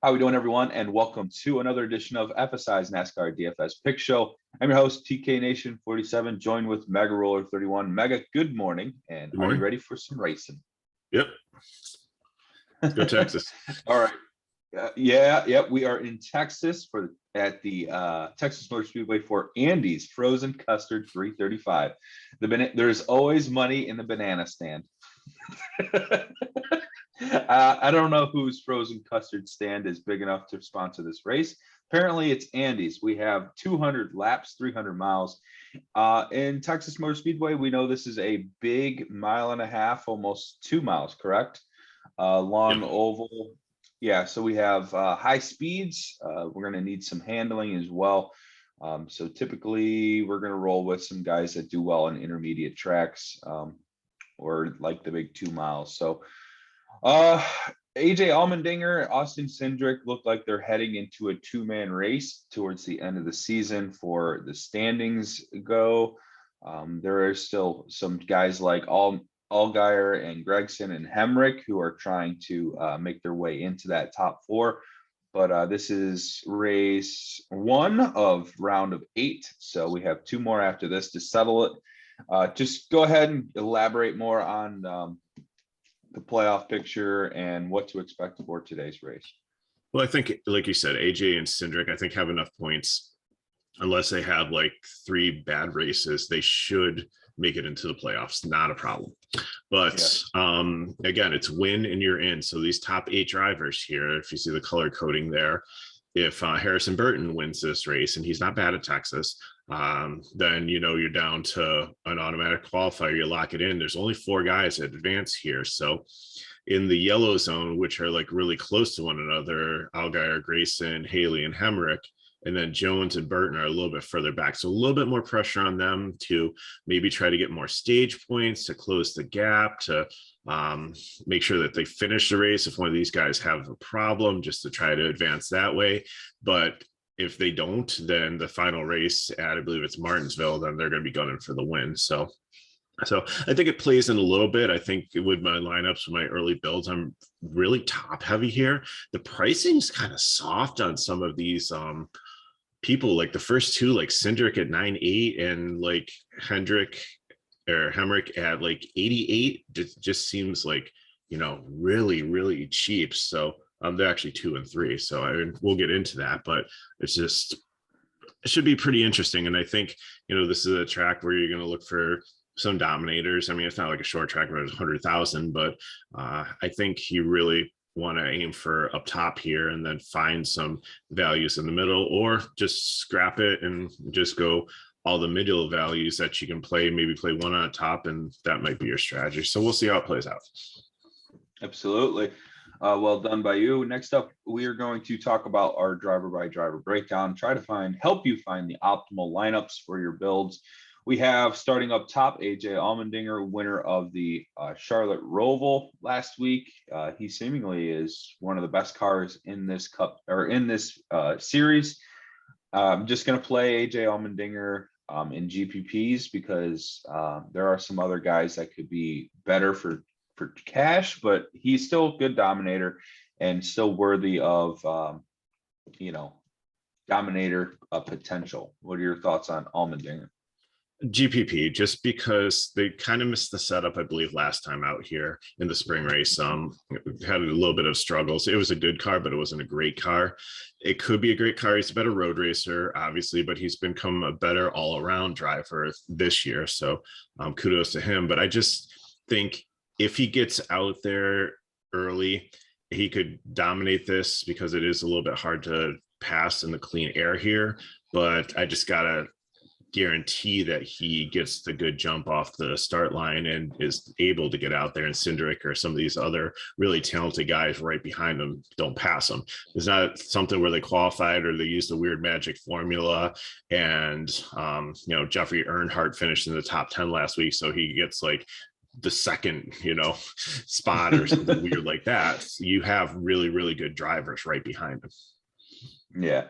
How we doing, everyone? And welcome to another edition of FSI's NASCAR DFS Pick Show. I'm your host, TK Nation 47, joined with Mega Roller 31. Mega, good morning. And Good are morning. you ready for some racing? Yep. Let's go Texas. All right. Yeah. We are in Texas at the Texas Motor Speedway for Andy's Frozen Custard 335. There's always money in the banana stand. I don't know whose frozen custard stand is big enough to sponsor this race. Apparently, it's Andy's. We have 200 laps, 300 miles. In Texas Motor Speedway, we know this is a big 1.5 miles, almost 2 miles, correct? Long oval. Yeah, so we have high speeds. We're going to need some handling as well. So typically, we're going to roll with some guys that do well on intermediate tracks or like the big 2 miles. So AJ Allmandinger, Austin Cendrick look like they're heading into a two-man race towards the end of the season for the standings go. There are still some guys like Allgire and Gregson and Hemrick who are trying to make their way into that top four. But this is race 1 of round of 8. So we have 2 more after this to settle it. Just go ahead and elaborate more on the playoff picture and what to expect for today's race. Well, I think, like you said, AJ and Cendrick, I think have enough points. Unless they have like 3 bad races, they should make it into the playoffs. Not a problem. But again, it's win and you're in. So these top 8 drivers here, if you see the color coding there, if Harrison Burton wins this race, and he's not bad at Texas, then you're down to an automatic qualifier. You lock it in. There's only 4 guys that advance here. So in the yellow zone, which are like really close to one another, Allgire, Grayson, Haley, and Hemrick, and then Jones and Burton are a little bit further back. So a little bit more pressure on them to maybe try to get more stage points, to close the gap, to make sure that they finish the race if one of these guys have a problem, just to try to advance that way. But if they don't, then the final race at, I believe it's Martinsville, then they're going to be gunning for the win. So I think it plays in a little bit. I think with my lineups, with my early builds, I'm really top heavy here. The pricing is kind of soft on some of these people, like the first 2, like Cendrick at 9.8 and like Hemrick at like 88. Just seems like, really, really cheap. So they're actually 2 and 3. So we'll get into that, but it should be pretty interesting. And I think, this is a track where you're going to look for some dominators. I mean, it's not like a short track where it's 100,000, but I think you really want to aim for up top here and then find some values in the middle, or just scrap it and just go all the middle values that you can play, maybe play one on top, and that might be your strategy. So we'll see how it plays out. Absolutely. Well done by you. Next up, we are going to talk about our driver by driver breakdown, try to help you find the optimal lineups for your builds. We have, starting up top, AJ Allmandinger, winner of the Charlotte Roval last week. He seemingly is one of the best cars in this cup or in this series. I'm just going to play AJ Allmandinger in GPPs because there are some other guys that could be better for cash, but he's still a good dominator and still worthy of dominator potential. What are your thoughts on Allmandinger? GPP, just because they kind of missed the setup, I believe, last time out here in the spring race. Had a little bit of struggles. It was a good car, but it wasn't a great car. It could be a great car. He's a better road racer, obviously, but he's become a better all-around driver this year. So kudos to him. But I just think if he gets out there early, he could dominate this, because it is a little bit hard to pass in the clean air here. But I just gotta guarantee that he gets the good jump off the start line and is able to get out there, and Cendrick or some of these other really talented guys right behind him don't pass him. It's not something where they qualified or they used the weird magic formula and Jeffrey Earnhardt finished in the top 10 last week, so he gets like the second spot or something weird like that. You have really, really good drivers right behind him. Yeah.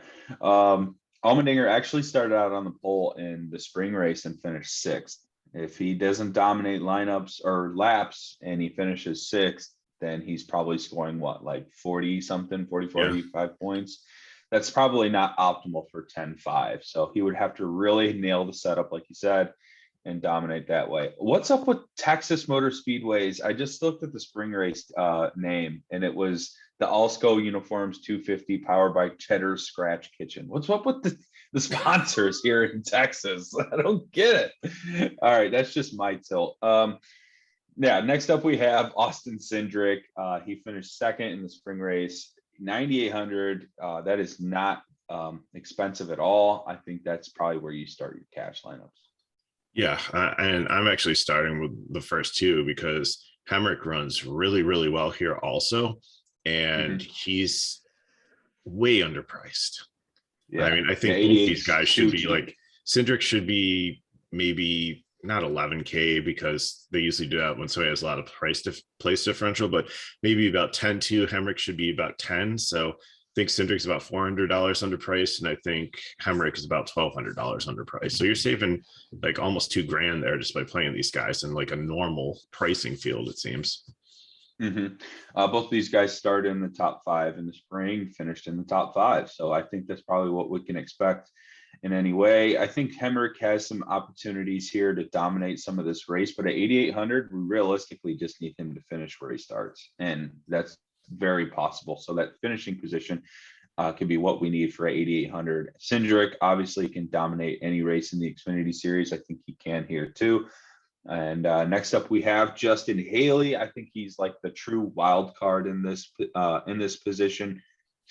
Allmandinger actually started out on the pole in the spring race and finished 6th. If he doesn't dominate lineups or laps and he finishes 6th, then he's probably scoring what, like 40 something, 40, Yeah. 45 points. That's probably not optimal for 10-5. So he would have to really nail the setup, like you said, and dominate that way. What's up with Texas Motor Speedways? I just looked at the spring race name, and it was the Alsco Uniforms 250 powered by Cheddar Scratch Kitchen. What's up with the sponsors here in Texas? I don't get it. All right, that's just my tilt. Yeah, next up we have Austin Cendrick. He finished second in the spring race, 9,800. That is not expensive at all. I think that's probably where you start your cash lineups. Yeah, and I'm actually starting with the first two because Hemrick runs really, really well here also, and he's way underpriced. Yeah, I mean, I think both these guys should be like, Cendrick should be maybe not 11K because they usually do that when somebody has a lot of place differential, but maybe about 10-2. Hemrick should be about 10. So I think Cendrick's about $400 underpriced, and I think Hemrick is about $1,200 underpriced. So you're saving like almost $2,000 there just by playing these guys in like a normal pricing field, it seems. Both of these guys started in the top 5 in the spring, finished in the top 5. So I think that's probably what we can expect in any way. I think Hemrick has some opportunities here to dominate some of this race, but at 8,800, we realistically just need him to finish where he starts. And that's very possible. So that finishing position could be what we need for 8,800. Cendrick obviously can dominate any race in the Xfinity Series. I think he can here too. And next up we have Justin Haley. I think he's like the true wild card in this position.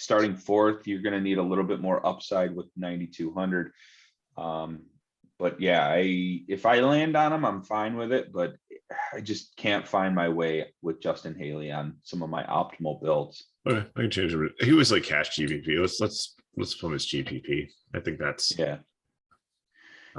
Starting 4th, you're going to need a little bit more upside with 9,200. But yeah, if I land on him, I'm fine with it. But I just can't find my way with Justin Haley on some of my optimal builds. Okay, I can change it. He was like cash GPP. Let's put him as GPP. I think that's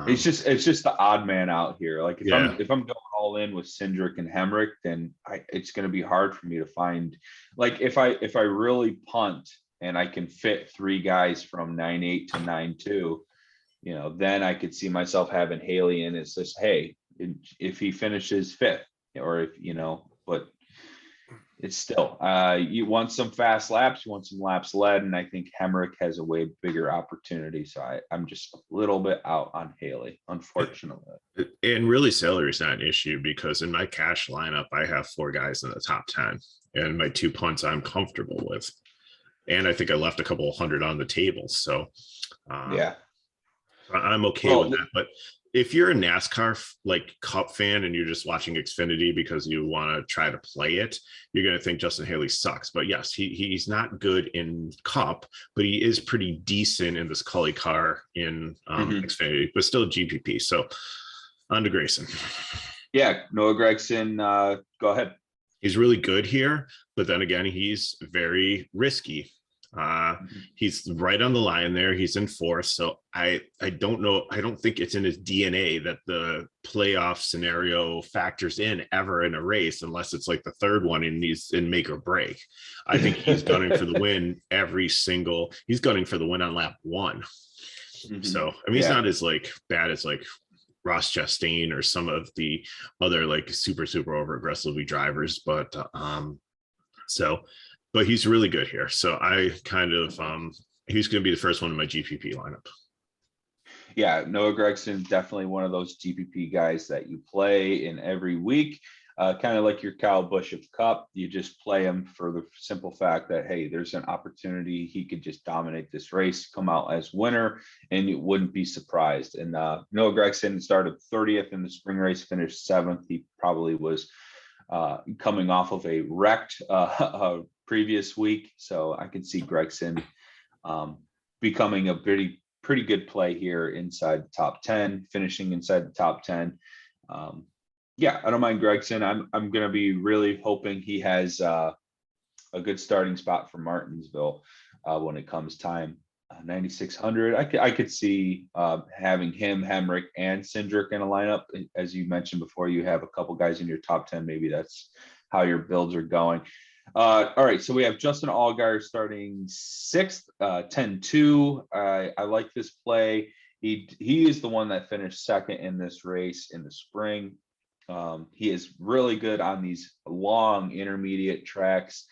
It's just the odd man out here. Like if I'm going all in with Cendrick and Hemrick, then it's going to be hard for me to find. Like if I really punt and I can fit 3 guys from 9.8 to 9.2, then I could see myself having Haley in. It's just, hey, if he finishes 5th, or if but it's still you want some fast laps, you want some laps led, and I think Hemrick has a way bigger opportunity. So I'm just a little bit out on Haley, unfortunately. And really, salary is not an issue because in my cash lineup, I have 4 guys in the top 10, and my 2 punts I'm comfortable with, and I think I left a couple hundred on the table. So I'm okay with that. But if you're a NASCAR like Cup fan and you're just watching Xfinity because you want to try to play it, you're going to think Justin Haley sucks. But yes, he's not good in Cup, but he is pretty decent in this Cully car in Xfinity, but still GPP. So on to Grayson. Yeah, Noah Gragson, go ahead. He's really good here, but then again, he's very risky. He's right on the line there. He's in 4th. So I don't know. I don't think it's in his DNA that the playoff scenario factors in ever in a race, unless it's like the 3rd one and he's in make or break. I think he's gunning for the win he's gunning for the win on lap 1. So, I mean, he's not as like bad as like Ross Chastain or some of the other like super over aggressively drivers, but but he's really good here. So I kind of he's going to be the first one in my GPP lineup. Yeah, Noah Gragson, definitely one of those GPP guys that you play in every week. Kind of like your Kyle Busch of Cup. You just play him for the simple fact that, hey, there's an opportunity. He could just dominate this race, come out as winner, and you wouldn't be surprised. And Noah Gragson started 30th in the spring race, finished 7th. He probably was coming off of a wrecked previous week. So I could see Gragson becoming a pretty good play here inside the top 10, finishing inside the top 10. I don't mind Gragson. I'm going to be really hoping he has a good starting spot for Martinsville when it comes time. 9,600. I could see having him, Hemrick, and Cendrick in a lineup. As you mentioned before, you have a couple guys in your top 10. Maybe that's how your builds are going. All right, so we have Justin Allgire starting 6th, 10-2. I like this play. He is the one that finished 2nd in this race in the spring. He is really good on these long intermediate tracks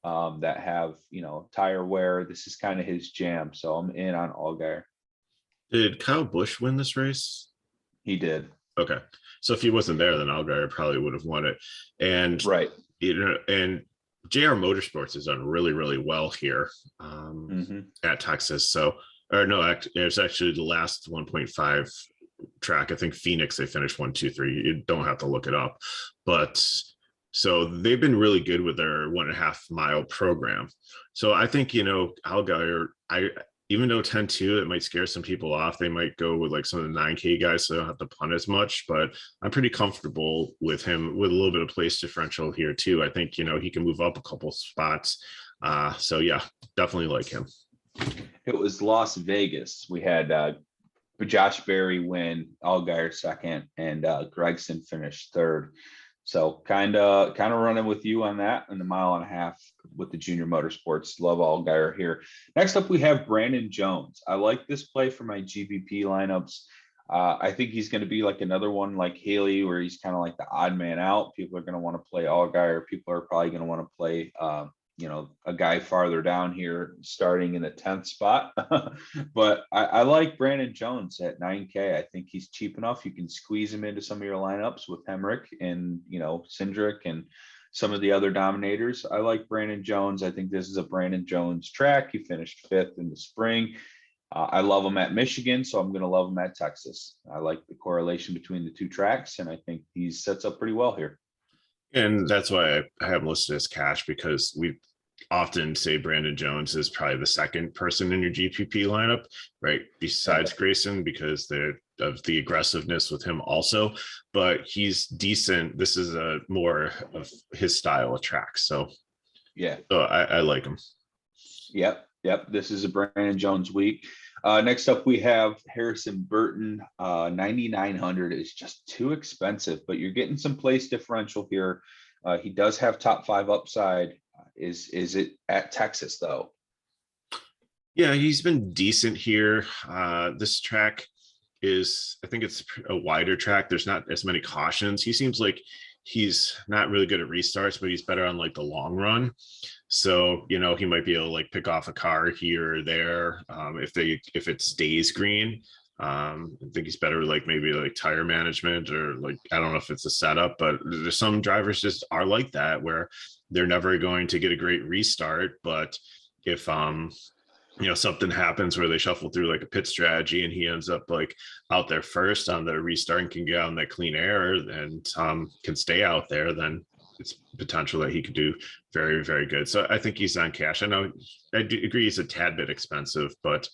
that have, tire wear. This is kind of his jam. So I'm in on Allgire. Did Kyle Busch win this race? He did. Okay. So if he wasn't there, then Allgaier probably would have won it. And right. And JR Motorsports has done really, really well here at Texas. So, or no, it's actually the last 1.5 track. I think Phoenix, they finished 1, 2, 3. You don't have to look it up. But so they've been really good with their 1.5 mile program. So I think, Allgaier, even though 10-2, it might scare some people off. They might go with like some of the 9K guys, so they don't have to punt as much. But I'm pretty comfortable with him with a little bit of place differential here too. I think, he can move up a couple spots. So yeah, definitely like him. It was Las Vegas. We had Josh Berry win, Allgaier second, and Gregson finished third. So kind of running with you on that in the 1.5 mile with the Junior Motorsports. Love Allgaier here. Next up, we have Brandon Jones. I like this play for my GPP lineups. I think he's going to be like another one like Haley, where he's kind of like the odd man out. People are going to want to play Allgaier. People are probably going to want to play, a guy farther down here starting in the 10th spot. But I like Brandon Jones at 9K. I think he's cheap enough. You can squeeze him into some of your lineups with Hemrick and, Cendrick and some of the other dominators. I like Brandon Jones. I think this is a Brandon Jones track. He finished 5th in the spring. I love him at Michigan, so I'm going to love him at Texas. I like the correlation between the two tracks, and I think he sets up pretty well here. And that's why I have him listed as cash, because we often say Brandon Jones is probably the second person in your GPP lineup, right? Besides Grayson, because of the aggressiveness with him also, but he's decent. This is a more of his style of track. So yeah, so I like him. Yep. This is a Brandon Jones week. Next up, we have Harrison Burton. 9,900 is just too expensive, but you're getting some place differential here. He does have top 5 upside. Is it at Texas though? Yeah, he's been decent here. This track I think it's a wider track. There's not as many cautions. He seems like he's not really good at restarts, but he's better on like the long run. So, he might be able to like pick off a car here or there if it stays green. I think he's better like maybe like tire management, or like, I don't know if it's a setup, but there's some drivers just are like that, where they're never going to get a great restart. But if something happens where they shuffle through like a pit strategy and he ends up like out there first on the restart and can get out in that clean air and can stay out there, then it's potential that he could do very, very good. So I think he's on cash. I know I do agree he's a tad bit expensive, but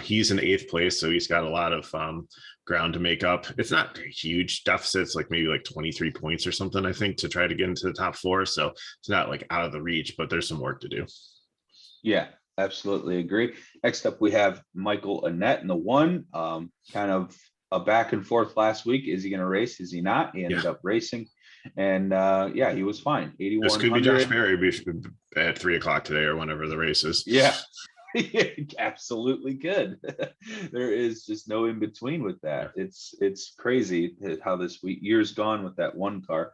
he's in 8th place, so he's got a lot of ground to make up. It's not huge deficits, like maybe like 23 points or something, I think, to try to get into the top 4. So it's not like out of the reach, but there's some work to do. Yeah, absolutely agree. Next up, we have Michael Annette in the 1. Kind of a back and forth last week. Is he going to race? Is he not? He ended up racing. And he was fine. 8,100. This could be Josh Berry at 3:00 today or whenever the race is. Yeah. Absolutely good. There is just no in between with that. It's crazy how this year's gone with that one car.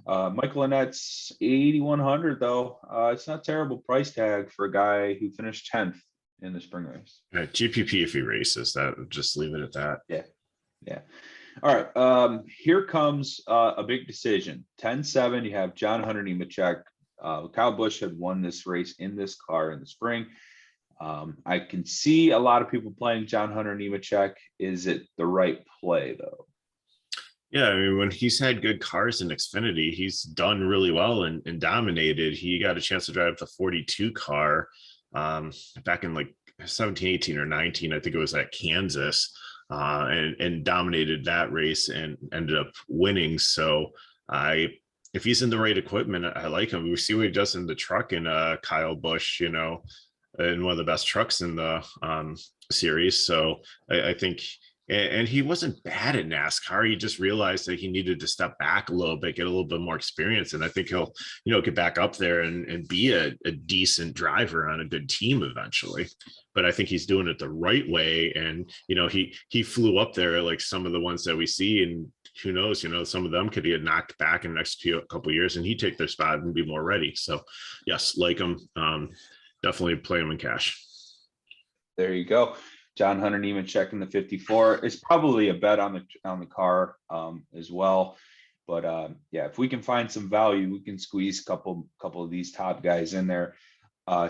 Michael Annette's 8,100 though. It's not terrible price tag for a guy who finished 10th in the spring race. GPP if he races, that just leave it at that. Yeah. All right. Here comes a big decision. 10-7. You have John Hunter Nemechek. Kyle Busch had won this race in this car in the spring. I can see a lot of people playing John Hunter Nemechek. Is it the right play though? Yeah, I mean, when he's had good cars in Xfinity, he's done really well and dominated. He got a chance to drive the 42 car back in like 17, 18 or 19. I think it was at Kansas. And dominated that race and ended up winning. So if he's in the right equipment, I like him. We see what he does in the truck in Kyle Busch, in one of the best trucks in the series. So I think, and he wasn't bad at NASCAR. He just realized that he needed to step back a little bit, get a little bit more experience. And I think he'll, get back up there and be a decent driver on a good team eventually. But I think he's doing it the right way. And, he flew up there like some of the ones that we see and who knows, some of them could get knocked back in the next couple of years and he'd take their spot and be more ready. So yes, like him. Definitely play him in cash. There you go. John Hunter Nemechek in the 54 is probably a bet on the car as well. But yeah, if we can find some value, we can squeeze a couple of these top guys in there.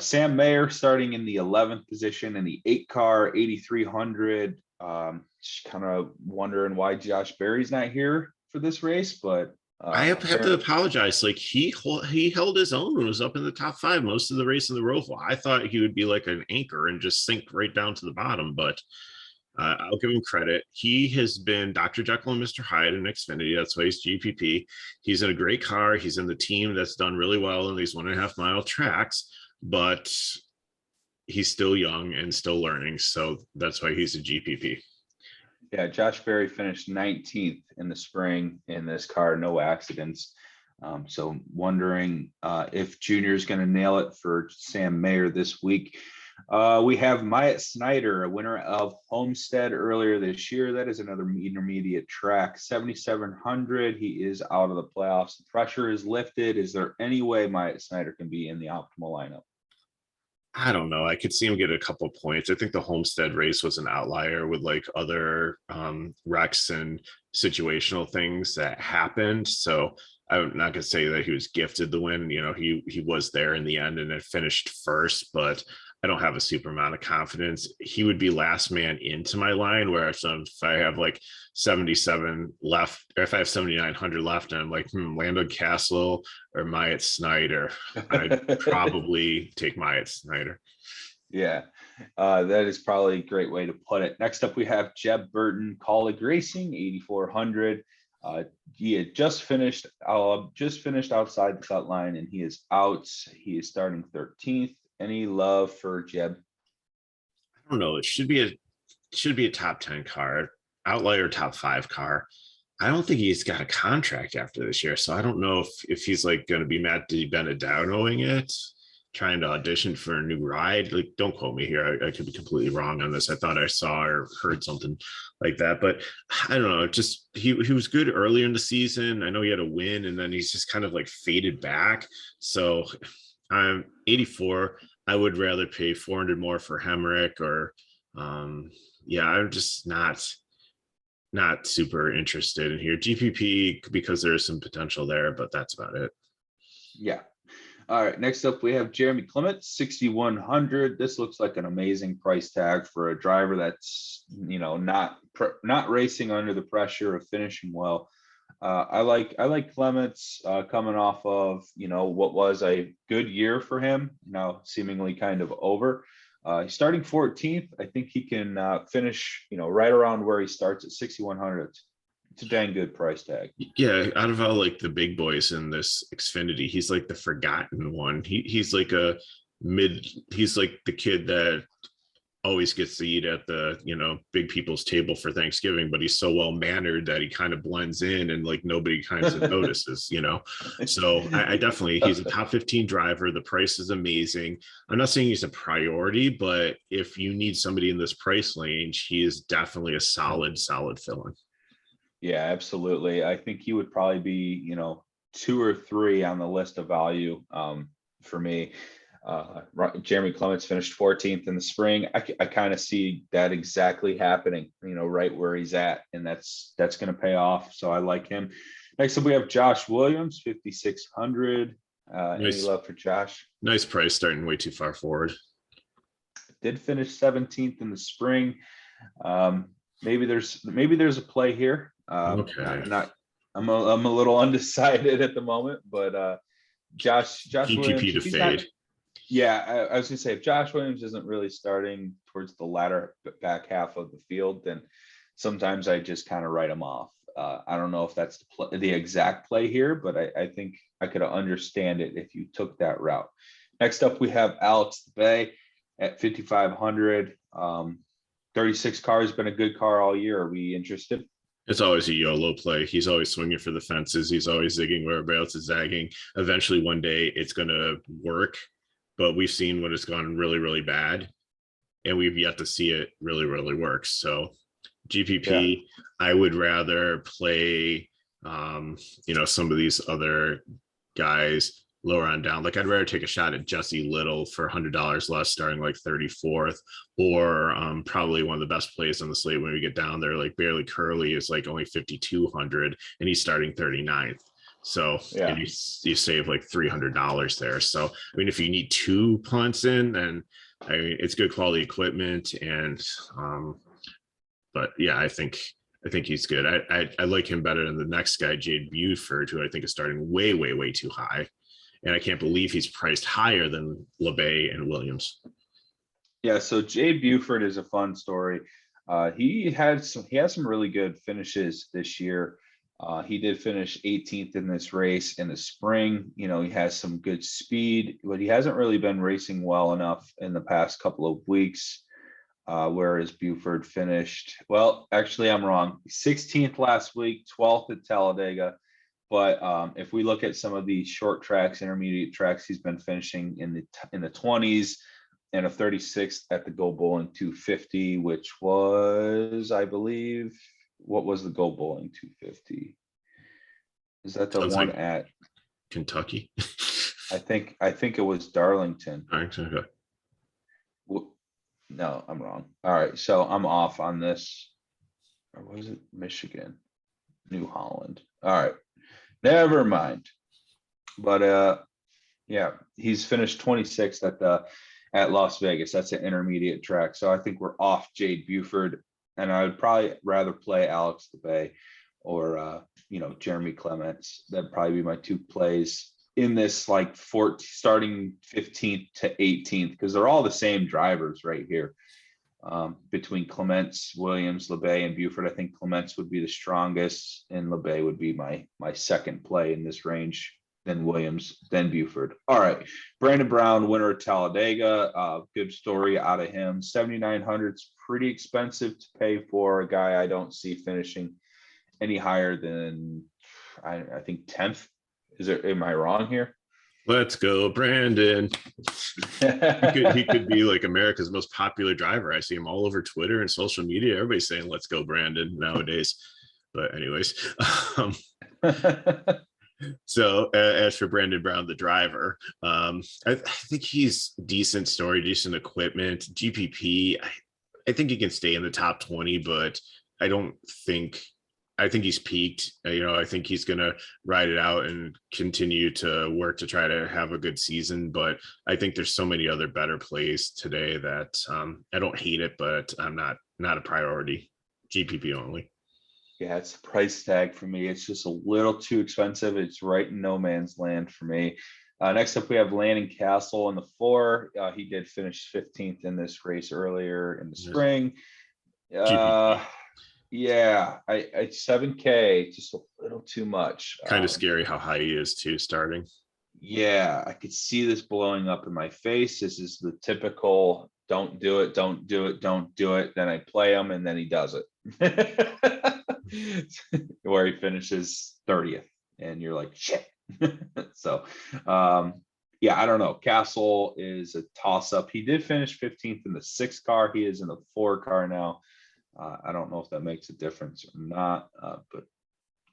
Sam Mayer starting in the 11th position in the 8 car, 8,300. Just kind of wondering why Josh Berry's not here for this race, but I have to apologize. Like he held his own when he was up in the top 5 most of the race in the Roval. I thought he would be like an anchor and just sink right down to the bottom, but I'll give him credit. He has been Dr. Jekyll and Mr. Hyde in Xfinity. That's why he's GPP. He's in a great car. He's in the team that's done really well in these 1.5 mile tracks, but he's still young and still learning. So that's why he's a GPP. Yeah, Josh Berry finished 19th in the spring in this car, no accidents. So wondering if Junior is going to nail it for Sam Mayer this week. We have Myatt Snyder, a winner of Homestead earlier this year. That is another intermediate track, 7,700. He is out of the playoffs. The pressure is lifted. Is there any way Myatt Snyder can be in the optimal lineup? I don't know. I could see him get a couple of points. I think the Homestead race was an outlier with like other wrecks and situational things that happened. So I'm not going to say that he was gifted the win. He was there in the end and it finished first, but I don't have a super amount of confidence. He would be last man into my line, where if I have like 77 left, or if I have 7,900 left, and I'm like, Landon Castle or Myatt Snyder, I'd probably take Myatt Snyder. Yeah, that is probably a great way to put it. Next up, we have Jeb Burton, Colleague Racing, 8,400. He had just finished outside the cut line, and he is out. He is starting 13th. Any love for Jeb? I don't know. It should be a top 10 car, outlier top 5 car. I don't think he's got a contract after this year, so I don't know if he's like going to be Matt DiBenedetto-ing it, trying to audition for a new ride. Like, don't quote me here. I could be completely wrong on this. I thought I saw or heard something like that, but I don't know. Just he was good earlier in the season. I know he had a win, and then he's just kind of like faded back. So I'm 84. I would rather pay 400 more for Hemrick or I'm just not super interested in here. GPP because there's some potential there, but that's about it. Yeah. All right. Next up, we have Jeremy Clements, 6,100. This looks like an amazing price tag for a driver that's, not racing under the pressure of finishing well. I like Clements coming off of, what was a good year for him, now seemingly kind of over. He's starting 14th. I think he can finish, right around where he starts at 6,100. It's a dang good price tag. Yeah, out of all like the big boys in this Xfinity, he's like the forgotten one. He's like he's like the kid that always gets to eat at the big people's table for Thanksgiving, but he's so well mannered that he kind of blends in and like nobody kind of notices. So I definitely, he's a top 15 driver. The price is amazing. I'm not saying he's a priority, but if you need somebody in this price range, he is definitely a solid fill-in. Yeah, absolutely. I think he would probably be 2 or 3 on the list of value for me. Jeremy Clements finished 14th in the spring. I kind of see that exactly happening, right where he's at, and that's going to pay off. So I like him. Next up, we have Josh Williams, 5,600. Any love for Josh? Nice price, starting way too far forward. Did finish 17th in the spring. Maybe there's a play here. Okay. I'm a little undecided at the moment, but Josh GPP Williams, to fade. Yeah, I was gonna say, if Josh Williams isn't really starting towards the latter back half of the field, then sometimes I just kind of write him off. I don't know if that's the exact play here, but I think I could understand it if you took that route. Next up, we have Alex Bay at 5,500. 36 car has been a good car all year. Are we interested? It's always a YOLO play. He's always swinging for the fences. He's always zigging where everybody else is zagging. Eventually, one day, it's going to work. But we've seen when it's gone really, really bad, and we've yet to see it really, really work. So GPP, I would rather play, some of these other guys lower on down. Like I'd rather take a shot at Jesse Little for $100 less, starting like 34th, or probably one of the best plays on the slate when we get down there. Like Barely Curly is like only 5,200, and he's starting 39th. So and you save like $300 there. So I mean, if you need 2 punts in, then I mean it's good quality equipment, and but yeah, I think he's good. I like him better than the next guy, Jade Buford, who I think is starting way too high, and I can't believe he's priced higher than LeBay and Williams. Yeah, so Jade Buford is a fun story. He has some really good finishes this year. He did finish 18th in this race in the spring. You know, he has some good speed, but he hasn't really been racing well enough in the past couple of weeks. Whereas Buford finished, well, actually, I'm wrong. 16th last week, 12th at Talladega. But if we look at some of the short tracks, intermediate tracks, he's been finishing in the 20s and a 36th at the Go Bowling 250, which was, I believe, what was the Go Bowling 250? Is that the Sounds one like at Kentucky? I think it was Darlington. All right, okay. No, I'm wrong. All right, so I'm off on this. Or was it Michigan? New Holland. All right. Never mind. But yeah, he's finished 26th at Las Vegas. That's an intermediate track. So I think we're off Jade Buford, and I would probably rather play Alex LeBay or Jeremy Clements. That'd probably be my 2 plays in this like starting 15th to 18th, because they're all the same drivers right here. Between Clements, Williams, LeBay, and Buford, I think Clements would be the strongest, and LeBay would be my second play in this range. Then Williams, then Buford. All right, Brandon Brown, winner of Talladega. Good story out of him. 7,900 is pretty expensive to pay for a guy I don't see finishing any higher than I think 10th. Am I wrong here? Let's go, Brandon. He could be like America's most popular driver. I see him all over Twitter and social media. Everybody's saying, let's go, Brandon, nowadays. But anyways, so as for Brandon Brown, the driver, I think he's decent story, decent equipment. GPP, I think he can stay in the top 20, but I think he's peaked. I think he's going to ride it out and continue to work to try to have a good season. But I think there's so many other better plays today that I don't hate it, but I'm not a priority. GPP only. Yeah, it's a price tag for me. It's just a little too expensive. It's right in no man's land for me. Next up, we have Landon Castle in the 4. He did finish 15th in this race earlier in the spring. Yeah, I 7K, just a little too much. Kind of scary how high he is too, starting. Yeah, I could see this blowing up in my face. This is the typical don't do it. Then I play him and then he does it. Where he finishes 30th and you're like, shit. So, yeah, I don't know. Castle is a toss up. He did finish 15th in the 6 car. He is in the 4 car now. I don't know if that makes a difference or not, but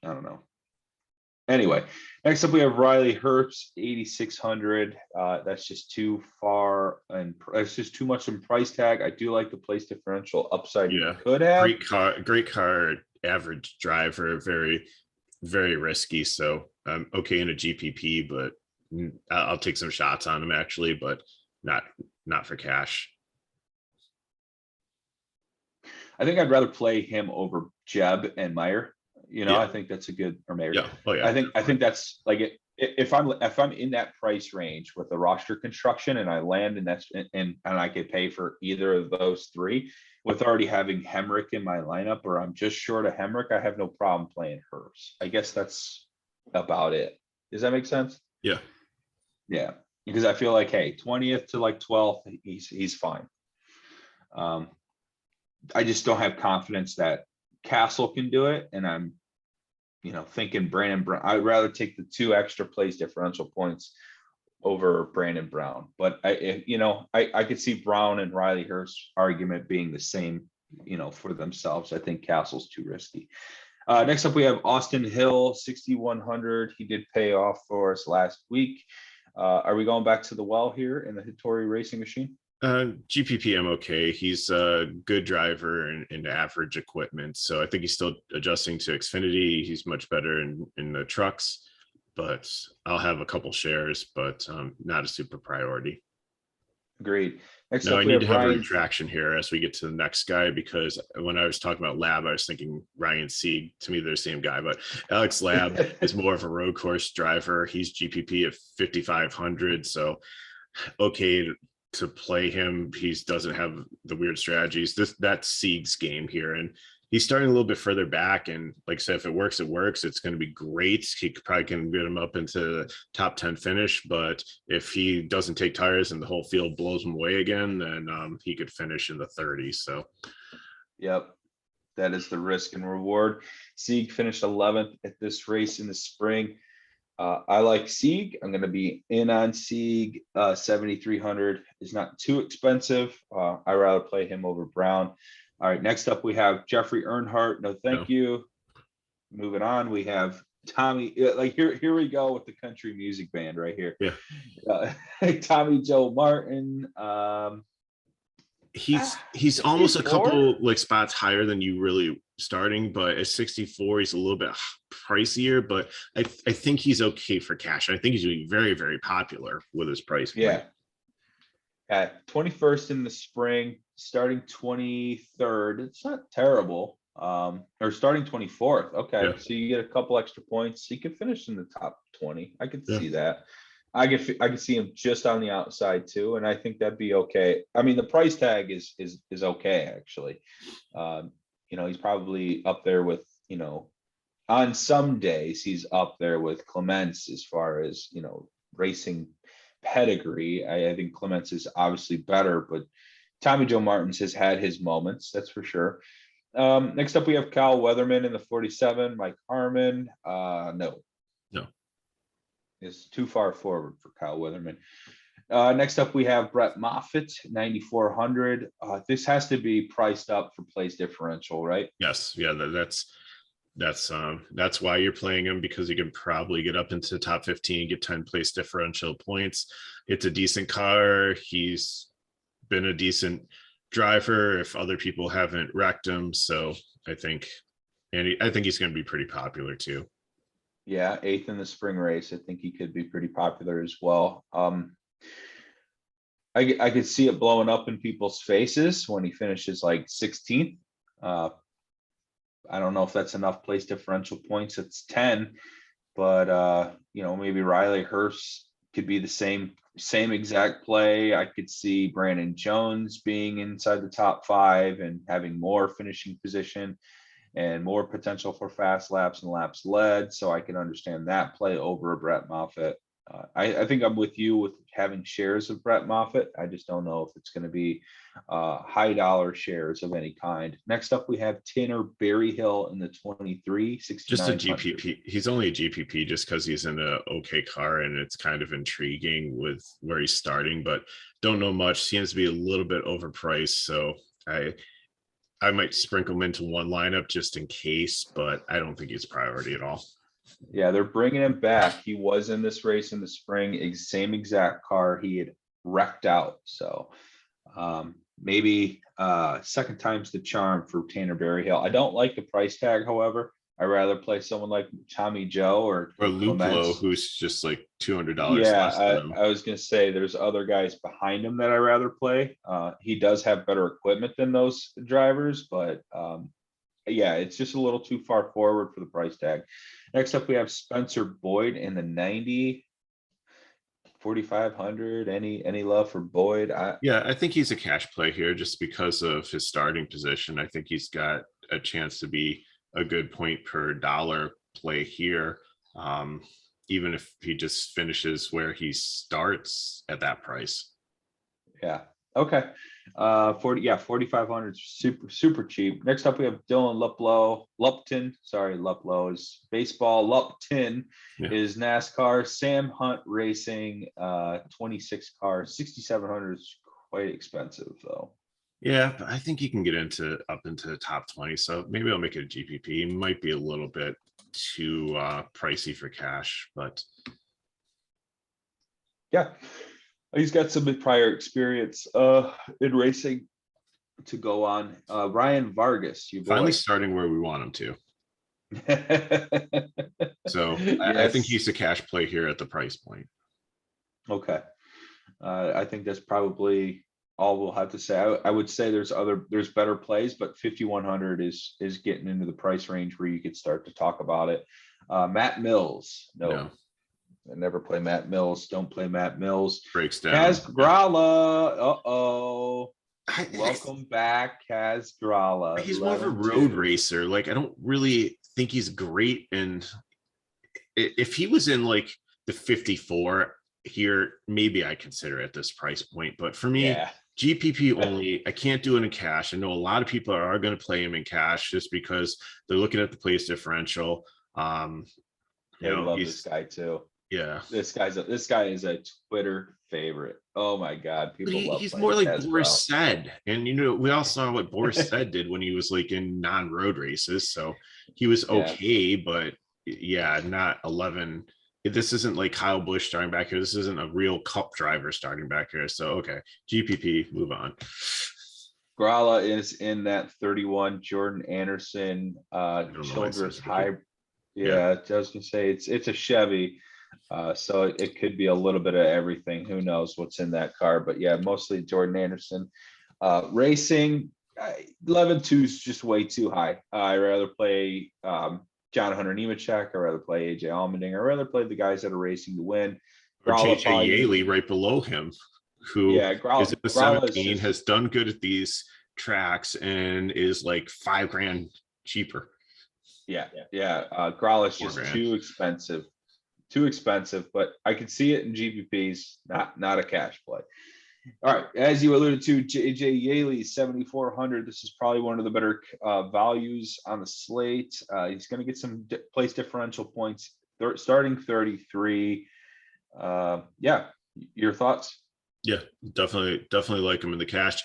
I don't know. Anyway, next up we have Riley Herbst, 8,600. That's just too far, and it's just too much in price tag. I do like the place differential upside. Yeah, could have great car, average driver, very, very risky. So okay in a GPP, but I'll take some shots on him actually, but not for cash. I think I'd rather play him over Jeb and Meyer. I think that's a good, or Meyer. Yeah. Oh yeah. I think that's like it. If I'm in that price range with the roster construction and I land and I could pay for either of those 3 with already having Hemrick in my lineup, or I'm just short of Hemrick, I have no problem playing Herbst. I guess that's about it. Does that make sense? Yeah. Yeah. Because I feel like, hey, 20th to like 12th, he's fine. I just don't have confidence that Castle can do it. And I'm, thinking Brandon Brown. I'd rather take the 2 extra place differential points over Brandon Brown. But I could see Brown and Riley Herbst's argument being the same for themselves. I think Castle's too risky. Next up, we have Austin Hill, 6,100. He did pay off for us last week. Are we going back to the well here in the Hattori racing machine? GPP, I'm okay. He's a good driver and average equipment. So I think he's still adjusting to Xfinity. He's much better in the trucks, but I'll have a couple shares, but not a super priority. Agreed. Next No, up, I we need to have a Ryan. retraction here as we get to the next guy, because when I was talking about Lab, I was thinking Ryan Sieg. To me, they're the same guy, but Alex Lab is more of a road course driver. He's GPP of 5,500. So okay to play him. He doesn't have the weird strategies. That's Sieg's game here. And he's starting a little bit further back. And like I said, if it works, it works. It's going to be great. He probably can get him up into the top 10 finish. But if he doesn't take tires and the whole field blows him away again, then he could finish in the 30s. So, Yep. That is the risk and reward. Sieg finished 11th at this race in the spring. I like Sieg. I'm going to be in on Sieg. 7,300 is not too expensive. I rather play him over Brown. All right, next up we have Jeffrey Earnhardt. No, thank you. Moving on, we have Tommy. Like here we go with the country music band right here. Yeah. Tommy Joe Martin. He's almost a couple like spots higher than you really starting, but at 64 he's a little bit pricier, but I think he's okay for cash. I think he's going to be very, very popular with his price point. Yeah. At 21st in the spring, starting 23rd. It's not terrible. Or starting 24th. Okay. Yeah. So you get a couple extra points. He could finish in the top 20. I could see that. I could see him just on the outside too, and I think that'd be okay. I mean, the price tag is okay actually. He's probably up there with, on some days he's up there with Clements as far as racing pedigree. I think Clements is obviously better, but Tommy Joe Martins has had his moments, that's for sure. Next up we have Kyle Weatherman in the 47. Mike Harmon. No. Is too far forward for Kyle Weatherman. Next up, we have Brett Moffitt, 9,400. This has to be priced up for place differential, right? Yes. Yeah. That's why you're playing him, because you can probably get up into the top 15, get 10 place differential points. It's a decent car. He's been a decent driver if other people haven't wrecked him. So I think he's going to be pretty popular too. Yeah, 8th in the spring race. I think he could be pretty popular as well. I could see it blowing up in people's faces when he finishes like 16th. I don't know if that's enough place differential points. It's 10, but maybe Riley Hurst could be the same exact play. I could see Brandon Jones being inside the top 5 and having more finishing position and more potential for fast laps and laps led. So I can understand that play over a Brett Moffitt. I think I'm with you with having shares of Brett Moffitt. I just don't know if it's going to be high dollar shares of any kind. Next up, we have Tanner Berryhill in the 23, 69. Just a GPP. He's only a GPP just because he's in a okay car, and it's kind of intriguing with where he's starting, but don't know much. Seems to be a little bit overpriced. So I might sprinkle him into one lineup just in case, but I don't think he's priority at all. Yeah, they're bringing him back. He was in this race in the spring, same exact car he had wrecked out. So maybe second time's the charm for Tanner Berryhill. I don't like the price tag, however. I'd rather play someone like Tommy Joe or Luplo, who's just like $200 yeah, less than him. I was going to say there's other guys behind him that I rather play. He does have better equipment than those drivers, but yeah, it's just a little too far forward for the price tag. Next up, we have Spencer Boyd in the 90, 4,500. Any love for Boyd? I think he's a cash play here just because of his starting position. I think he's got a chance to be a good point per dollar play here. Even if he just finishes where he starts at that price. Yeah. Okay. 4,500 super cheap. Next up, we have Dylan Lupton. Sorry, Luplo is baseball. Lupton is NASCAR. Sam Hunt Racing, 26 cars, 6,700 is quite expensive though. Yeah, but I think you can get up into the top 20. So maybe I'll make it a GPP. Might be a little bit too pricey for cash, but Yeah, he's got some prior experience in racing to go on. Ryan Vargas, you finally boy. starting where we want him to. So I think Yes. he's a cash play here at the price point. Okay. I think that's probably all we'll have to say. I would say there's better plays, but 5,100 is getting into the price range where you could start to talk about it. Matt Mills, no, I never play Matt Mills. Don't play Matt Mills. Breaks down. Kaz Grala, uh-oh. Welcome back, Kaz Grala. He's more of a road racer. Like, I don't really think he's great. And if he was in like the 54 here, maybe I consider it at this price point. But for me, Yeah. GPP only, I can't do it in cash. I know a lot of people are going to play him in cash just because they're looking at the place differential. They love this guy too. Yeah. This guy is a Twitter favorite. Oh my God. People love he's more like Kaz Boris Grala. said. And we all saw what Boris said did when he was like in non-road races. So he was okay, but yeah, not 11. This isn't like Kyle Busch starting back here. This isn't a real cup driver starting back here. So, okay, GPP, move on. Grala is in that 31 Jordan Anderson Childress hybrid. Yeah, I was gonna say it's a Chevy. So it could be a little bit of everything. Who knows what's in that car? But yeah, mostly Jordan Anderson. Racing, 11-2 is just way too high. I'd rather play John Hunter Nemechek. I'd rather play AJ Allmandinger. I'd rather play the guys that are racing to win. Or JJ Yaley right below him, who is in the 17, has done good at these tracks and is like $5,000 cheaper. Yeah. Grala's just too expensive, but I could see it in GPPs, not a cash play. All right, as you alluded to, JJ Yaley, 7,400. This is probably one of the better values on the slate. He's going to get some place differential points, starting 33. Yeah, your thoughts? Yeah, definitely like him in the cash.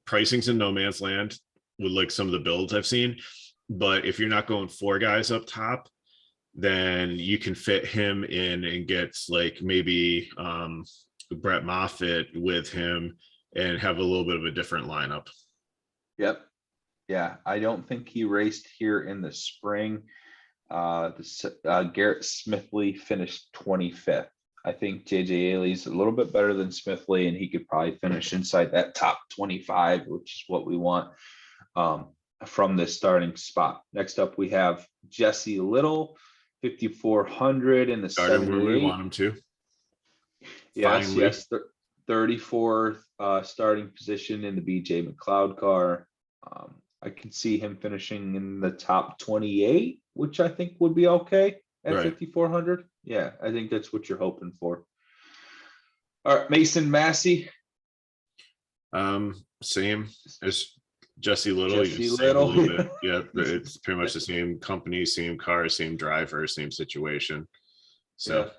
Pricing's in no man's land with like some of the builds I've seen, but if you're not going 4 guys up top, then you can fit him in and get like maybe Brett Moffitt with him and have a little bit of a different lineup. Yep. Yeah, I don't think he raced here in the spring. Garrett Smithley finished 25th. I think JJ Yaley's a little bit better than Smithley, and he could probably finish inside that top 25, which is what we want from this starting spot. Next up, we have Jesse Little, 5,400 in the 78. Where we want him to. Yes, 34th starting position in the BJ McLeod car. I can see him finishing in the top 28, which I think would be okay at 5,400. Yeah, I think that's what you're hoping for. All right, Mason Massey. Same as Jesse Little. Yeah, it's pretty much the same company, same car, same driver, same situation. So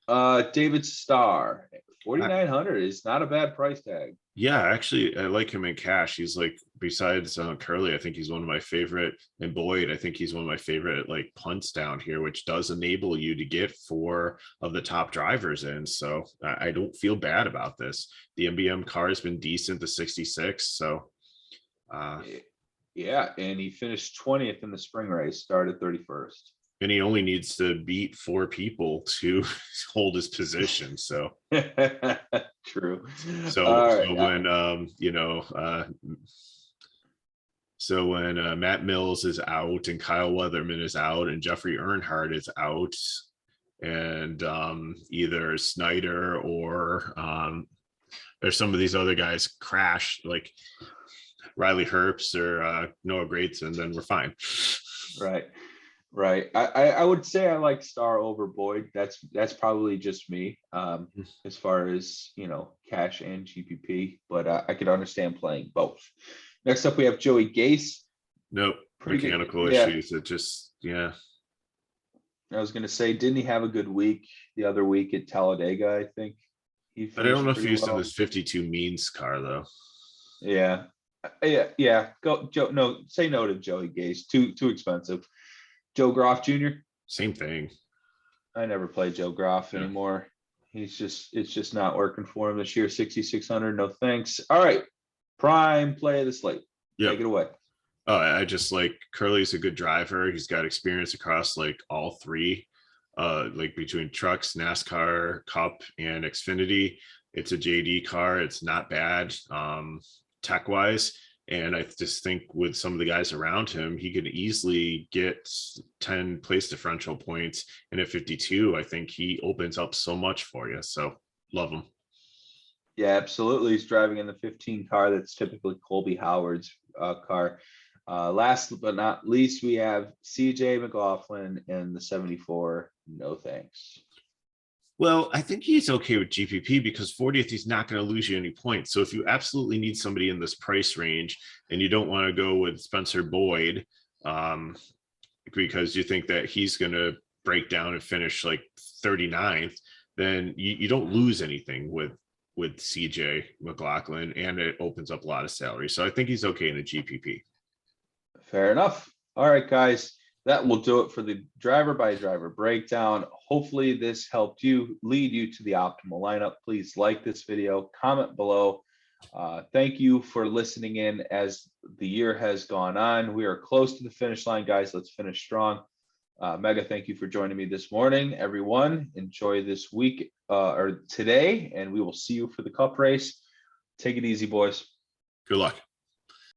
David Starr, 4,900 is not a bad price tag. Yeah, actually, I like him in cash. He's like, besides Curly, I think he's one of my favorite, and Boyd, I think he's one of my favorite like punts down here, which does enable you to get 4 of the top drivers in. So I don't feel bad about this. The MBM car has been decent to 66. So yeah, and he finished 20th in the spring race, started 31st. And he only needs to beat 4 people to hold his position. So true. So when Matt Mills is out and Kyle Weatherman is out and Jeffrey Earnhardt is out, and either Snyder or there's some of these other guys crash, like Riley Herbst or Noah Gragson, then we're fine. Right. I would say I like Starr over Boyd. That's probably just me as far as, cash and GPP, but I could understand playing both. Next up, we have Joey Gase. Nope. Mechanical issues. It just, yeah. I was going to say, didn't he have a good week the other week at Talladega, I think? But I don't know if he used in this 52 means car, though. Yeah. Yeah. Go Joe. No, say no to Joey Gase. Too expensive. Joe Groff Jr. Same thing. I never play Joe Groff Yeah. anymore. It's just not working for him this year. 6,600. No thanks. All right. Prime play of the slate. Yeah. Take it away. Oh, I just like Curly's a good driver. He's got experience across like all three, like between trucks, NASCAR, Cup, and Xfinity. It's a JD car. It's not bad tech wise. And I just think with some of the guys around him, he could easily get 10 place differential points. And at 52, I think he opens up so much for you. So love him. Yeah, absolutely. He's driving in the 15 car. That's typically Colby Howard's car. Last but not least, we have CJ McLaughlin in the 74. No thanks. Well, I think he's okay with GPP because 40th, he's not going to lose you any points. So if you absolutely need somebody in this price range and you don't want to go with Spencer Boyd because you think that he's going to break down and finish like 39th, then you don't lose anything with CJ McLaughlin, and it opens up a lot of salary. So I think he's okay in a GPP. Fair enough. All right, guys. That will do it for the driver by driver breakdown. Hopefully this helped you lead you to the optimal lineup. Please like this video, comment below. Thank you for listening in as the year has gone on. We are close to the finish line, guys. Let's finish strong. Mega, thank you for joining me this morning. Everyone, enjoy this week or today, and we will see you for the Cup race. Take it easy, boys. Good luck.